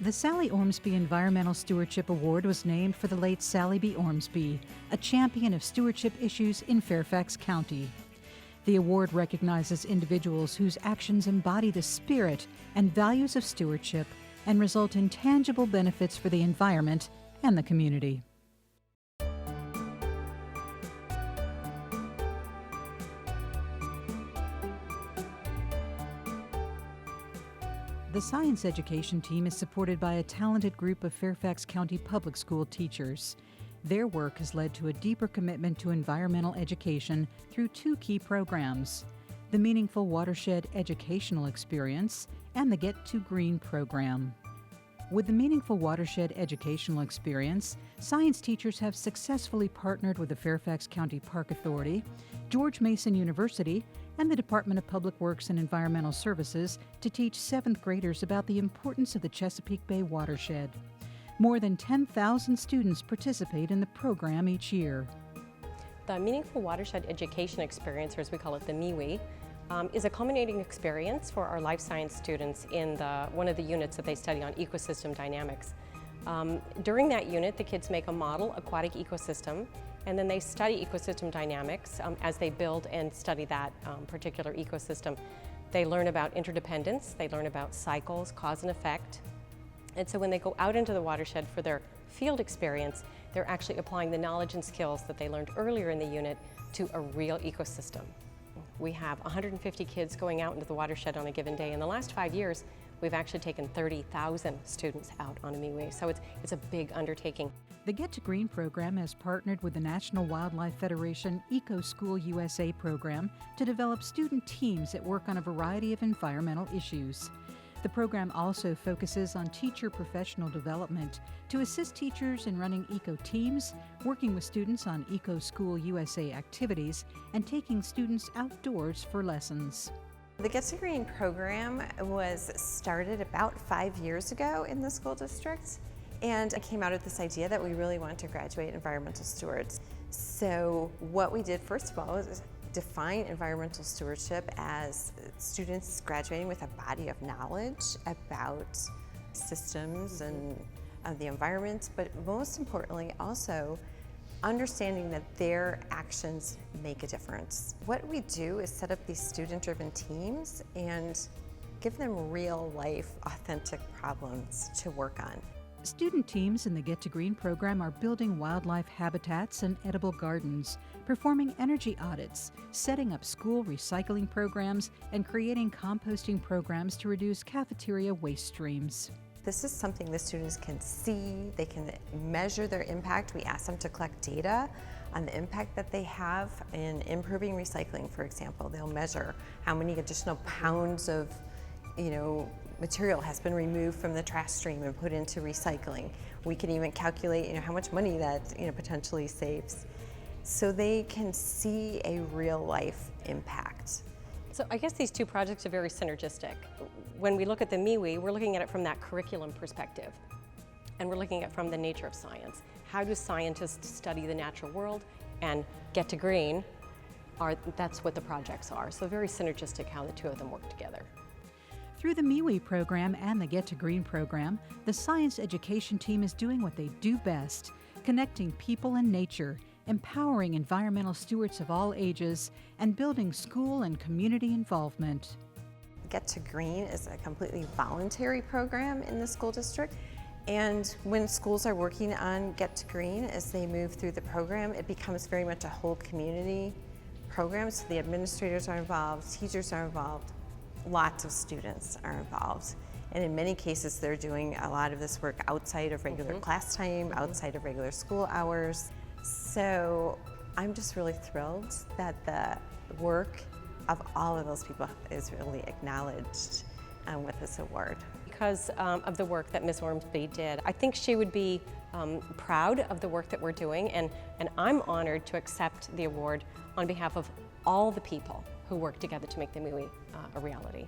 The Sally Ormsby Environmental Stewardship Award was named for the late Sally B. Ormsby, a champion of stewardship issues in Fairfax County. The award recognizes individuals whose actions embody the spirit and values of stewardship and result in tangible benefits for the environment and the community. The science education team is supported by a talented group of Fairfax County Public School teachers. Their work has led to a deeper commitment to environmental education through two key programs: the Meaningful Watershed Educational Experience and the Get to Green program. With the Meaningful Watershed Educational Experience, science teachers have successfully partnered with the Fairfax County Park Authority, George Mason University, and the Department of Public Works and Environmental Services to teach 7th graders about the importance of the Chesapeake Bay watershed. More than 10,000 students participate in the program each year. The Meaningful Watershed Education Experience, or as we call it, the MIWE, is a culminating experience for our life science students in one of the units that they study on ecosystem dynamics. During that unit, the kids make a model aquatic ecosystem, and then they study ecosystem dynamics as they build and study that particular ecosystem. They learn about interdependence, they learn about cycles, cause and effect. And so when they go out into the watershed for their field experience, they're actually applying the knowledge and skills that they learned earlier in the unit to a real ecosystem. We have 150 kids going out into the watershed on a given day. In the last 5 years, we've actually taken 30,000 students out on a MIWE, so it's a big undertaking. The Get to Green program has partnered with the National Wildlife Federation Eco School USA program to develop student teams that work on a variety of environmental issues. The program also focuses on teacher professional development to assist teachers in running eco teams, working with students on Eco School USA activities, and taking students outdoors for lessons. The Get to Green program was started about 5 years ago in the school district, and it came out of this idea that we really want to graduate environmental stewards. So what we did first of all is define environmental stewardship as students graduating with a body of knowledge about systems and the environment, but most importantly also understanding that their actions make a difference. What we do is set up these student-driven teams and give them real-life, authentic problems to work on. Student teams in the Get to Green program are building wildlife habitats and edible gardens, performing energy audits, setting up school recycling programs, and creating composting programs to reduce cafeteria waste streams. This is something the students can see, they can measure their impact. We ask them to collect data on the impact that they have in improving recycling, for example. They'll measure how many additional pounds of material has been removed from the trash stream and put into recycling. We can even calculate how much money that potentially saves. So they can see a real life impact. So I guess these two projects are very synergistic. When we look at the MIWE, we're looking at it from that curriculum perspective. And we're looking at it from the nature of science. How do scientists study the natural world? And Get to Green, that's what the projects are. So very synergistic how the two of them work together. Through the MIWE program and the Get to Green program, the science education team is doing what they do best, connecting people and nature, empowering environmental stewards of all ages, and building school and community involvement. Get to Green is a completely voluntary program in the school district. And when schools are working on Get to Green, as they move through the program, it becomes very much a whole community program. So the administrators are involved, teachers are involved, lots of students are involved. And in many cases, they're doing a lot of this work outside of regular class time, outside of regular school hours. So I'm just really thrilled that the work of all of those people is really acknowledged with this award. Because of the work that Ms. Ormsby did, I think she would be proud of the work that we're doing, and I'm honored to accept the award on behalf of all the people who work together to make the MIWE a reality.